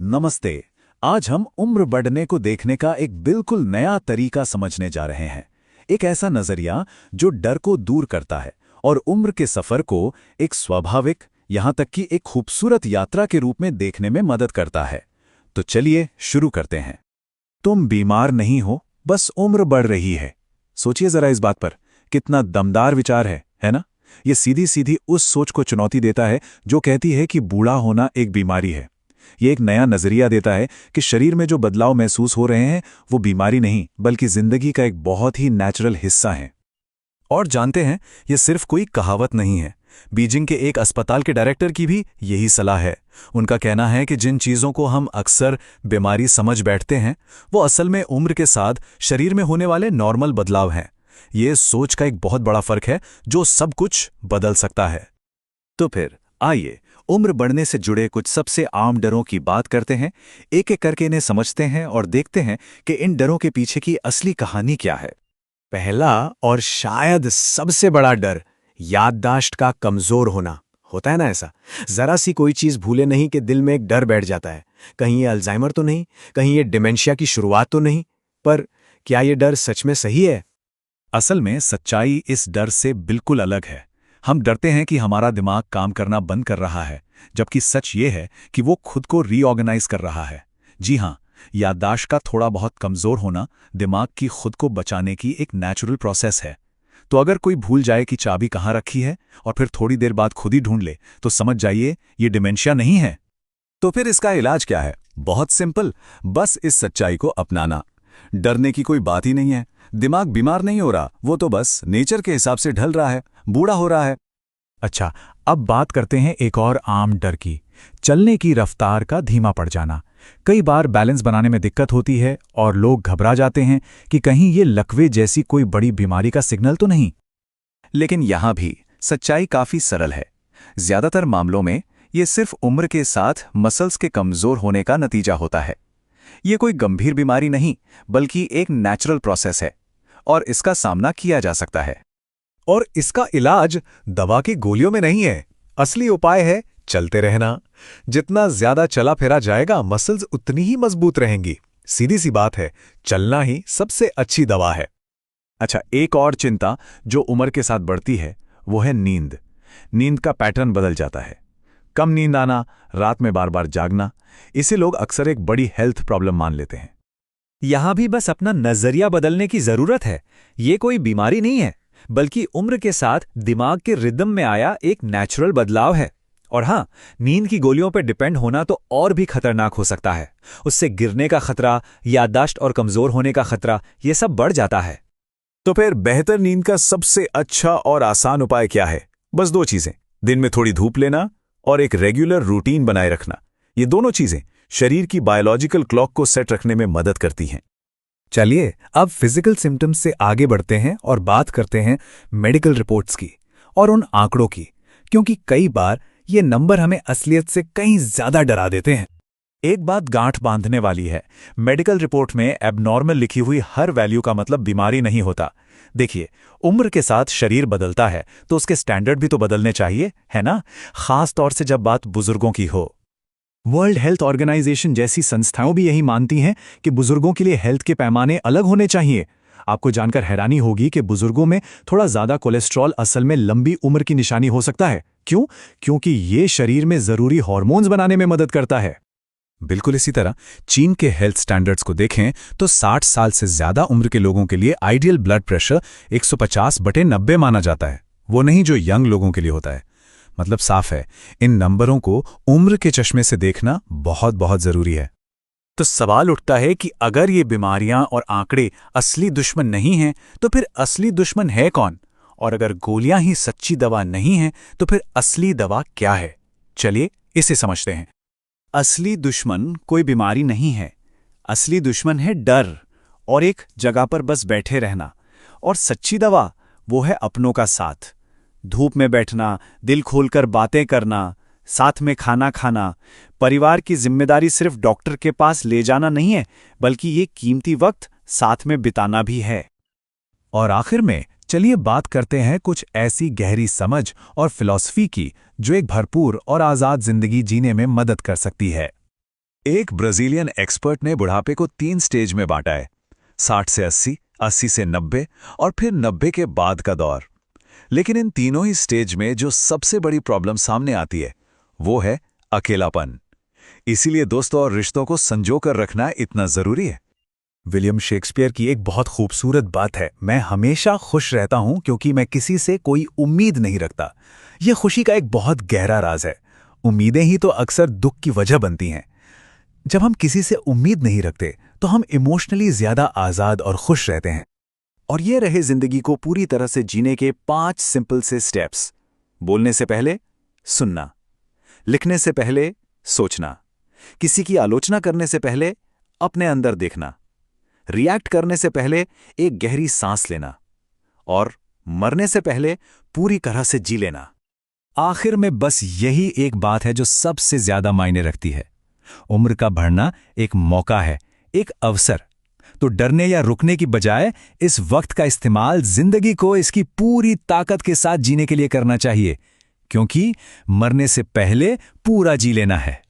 नमस्ते। आज हम उम्र बढ़ने को देखने का एक बिल्कुल नया तरीका समझने जा रहे हैं। एक ऐसा नजरिया जो डर को दूर करता है और उम्र के सफर को एक स्वाभाविक, यहाँ तक कि एक खूबसूरत यात्रा के रूप में देखने में मदद करता है। तो चलिए शुरू करते हैं। तुम बीमार नहीं हो, बस उम्र बढ़ रही है। सोचिए जरा इस बात पर, कितना दमदार विचार है ना? ये सीधी सीधी उस सोच को चुनौती देता है जो कहती है कि बूढ़ा होना एक बीमारी है। ये एक नया नजरिया देता है कि शरीर में जो बदलाव महसूस हो रहे हैं वो बीमारी नहीं, बल्कि जिंदगी का एक बहुत ही नेचुरल हिस्सा है। और जानते हैं, ये सिर्फ कोई कहावत नहीं है। बीजिंग के एक अस्पताल के डायरेक्टर की भी यही सलाह है। उनका कहना है कि जिन चीज़ों को हम अक्सर बीमारी समझ बैठते हैं, वो असल में उम्र के साथ शरीर में होने वाले नॉर्मल बदलाव हैं। ये सोच का एक बहुत बड़ा फर्क है जो सब कुछ बदल सकता है। तो फिर आइए उम्र बढ़ने से जुड़े कुछ सबसे आम डरों की बात करते हैं। एक एक करके इन्हें समझते हैं और देखते हैं कि इन डरों के पीछे की असली कहानी क्या है। पहला और शायद सबसे बड़ा डर याददाश्त का कमजोर होना होता है ना। ऐसा जरा सी कोई चीज भूले नहीं कि दिल में एक डर बैठ जाता है। कहीं ये अल्जाइमर तो नहीं, कहीं ये डिमेंशिया की शुरुआत तो नहीं। पर क्या ये डर सच में सही है? असल में सच्चाई इस डर से बिल्कुल अलग है। हम डरते हैं कि हमारा दिमाग काम करना बंद कर रहा है, जबकि सच ये है कि वो खुद को रीऑर्गेनाइज कर रहा है। जी हाँ, याददाश्त का थोड़ा बहुत कमजोर होना दिमाग की खुद को बचाने की एक नेचुरल प्रोसेस है। तो अगर कोई भूल जाए कि चाबी कहाँ रखी है और फिर थोड़ी देर बाद खुद ही ढूंढ ले, तो समझ जाइए ये डिमेंशिया नहीं है। तो फिर इसका इलाज क्या है? बहुत सिंपल, बस इस सच्चाई को अपनाना। डरने की कोई बात ही नहीं है। दिमाग बीमार नहीं हो रहा, वो तो बस नेचर के हिसाब से ढल रहा है, बूढ़ा हो रहा है। अच्छा, अब बात करते हैं एक और आम डर की, चलने की रफ्तार का धीमा पड़ जाना। कई बार बैलेंस बनाने में दिक्कत होती है और लोग घबरा जाते हैं कि कहीं ये लकवे जैसी कोई बड़ी बीमारी का सिग्नल तो नहीं। लेकिन यहां भी सच्चाई काफी सरल है। ज्यादातर मामलों में ये सिर्फ उम्र के साथ मसल्स के कमजोर होने का नतीजा होता है। ये कोई गंभीर बीमारी नहीं, बल्कि एक नेचुरल प्रोसेस है और इसका सामना किया जा सकता है। और इसका इलाज दवा की गोलियों में नहीं है। असली उपाय है चलते रहना। जितना ज्यादा चला फिरा जाएगा, मसल्स उतनी ही मजबूत रहेंगी। सीधी सी बात है, चलना ही सबसे अच्छी दवा है। अच्छा, एक और चिंता जो उम्र के साथ बढ़ती है वो है नींद। नींद का पैटर्न बदल जाता है। कम नींद आना, रात में बार बार जागना, इसे लोग अक्सर एक बड़ी हेल्थ प्रॉब्लम मान लेते हैं। यहां भी बस अपना नजरिया बदलने की जरूरत है। ये कोई बीमारी नहीं है, बल्कि उम्र के साथ दिमाग के रिदम में आया एक नेचुरल बदलाव है। और हाँ, नींद की गोलियों पर डिपेंड होना तो और भी खतरनाक हो सकता है। उससे गिरने का खतरा, याददाश्त और कमजोर होने का खतरा, ये सब बढ़ जाता है। तो फिर बेहतर नींद का सबसे अच्छा और आसान उपाय क्या है? बस दो चीजें, दिन में थोड़ी धूप लेना और एक रेगुलर रूटीन बनाए रखना। ये दोनों चीजें शरीर की बायोलॉजिकल क्लॉक को सेट रखने में मदद करती हैं। चलिए अब फिजिकल सिम्टम्स से आगे बढ़ते हैं और बात करते हैं मेडिकल रिपोर्ट्स की और उन आंकड़ों की, क्योंकि कई बार ये नंबर हमें असलियत से कहीं ज्यादा डरा देते हैं। एक बात गांठ बांधने वाली है, मेडिकल रिपोर्ट में एबनॉर्मल लिखी हुई हर वैल्यू का मतलब बीमारी नहीं होता। देखिए, उम्र के साथ शरीर बदलता है तो उसके स्टैंडर्ड भी तो बदलने चाहिए, है ना? खास तौर से जब बात बुजुर्गों की हो। वर्ल्ड हेल्थ ऑर्गेनाइजेशन जैसी संस्थाएं भी यही मानती हैं कि बुजुर्गों के लिए हेल्थ के पैमाने अलग होने चाहिए। आपको जानकर हैरानी होगी कि बुजुर्गों में थोड़ा ज्यादा कोलेस्ट्रॉल असल में लंबी उम्र की निशानी हो सकता है। क्यों? क्योंकि ये शरीर में जरूरी हार्मोन्स बनाने में मदद करता है। बिल्कुल इसी तरह चीन के हेल्थ स्टैंडर्ड्स को देखें तो 60 साल से ज्यादा उम्र के लोगों के लिए आइडियल ब्लड प्रेशर 150/90 माना जाता है, वो नहीं जो यंग लोगों के लिए होता है। मतलब साफ है, इन नंबरों को उम्र के चश्मे से देखना बहुत बहुत जरूरी है। तो सवाल उठता है कि अगर ये बीमारियां और आंकड़े असली दुश्मन नहीं हैं, तो फिर असली दुश्मन है कौन? और अगर गोलियां ही सच्ची दवा नहीं हैं, तो फिर असली दवा क्या है? चलिए इसे समझते हैं। असली दुश्मन कोई बीमारी नहीं है। असली दुश्मन है डर और एक जगह पर बस बैठे रहना। और सच्ची दवा वो है अपनों का साथ। धूप में बैठना, दिल खोलकर बातें करना, साथ में खाना खाना। परिवार की जिम्मेदारी सिर्फ डॉक्टर के पास ले जाना नहीं है, बल्कि ये कीमती वक्त साथ में बिताना भी है। और आखिर में चलिए बात करते हैं कुछ ऐसी गहरी समझ और फिलॉसफी की जो एक भरपूर और आज़ाद जिंदगी जीने में मदद कर सकती है। एक ब्राजीलियन एक्सपर्ट ने बुढ़ापे को 3 स्टेज में बांटा है, 60 से 80, 80 से 90 और फिर 90 के बाद का दौर। लेकिन इन तीनों ही स्टेज में जो सबसे बड़ी प्रॉब्लम सामने आती है वो है अकेलापन। इसीलिए दोस्तों और रिश्तों को संजो कर रखना इतना जरूरी है। विलियम शेक्सपियर की एक बहुत खूबसूरत बात है, मैं हमेशा खुश रहता हूं क्योंकि मैं किसी से कोई उम्मीद नहीं रखता। यह खुशी का एक बहुत गहरा राज है। उम्मीदें ही तो अक्सर दुख की वजह बनती हैं। जब हम किसी से उम्मीद नहीं रखते तो हम इमोशनली ज्यादा आजाद और खुश रहते हैं। और ये रहे जिंदगी को पूरी तरह से जीने के 5 सिंपल से स्टेप्स। बोलने से पहले सुनना, लिखने से पहले सोचना, किसी की आलोचना करने से पहले अपने अंदर देखना, रिएक्ट करने से पहले एक गहरी सांस लेना और मरने से पहले पूरी तरह से जी लेना। आखिर में बस यही एक बात है जो सबसे ज्यादा मायने रखती है। उम्र का बढ़ना एक मौका है, एक अवसर। तो डरने या रुकने की बजाय इस वक्त का इस्तेमाल जिंदगी को इसकी पूरी ताकत के साथ जीने के लिए करना चाहिए, क्योंकि मरने से पहले पूरा जी लेना है।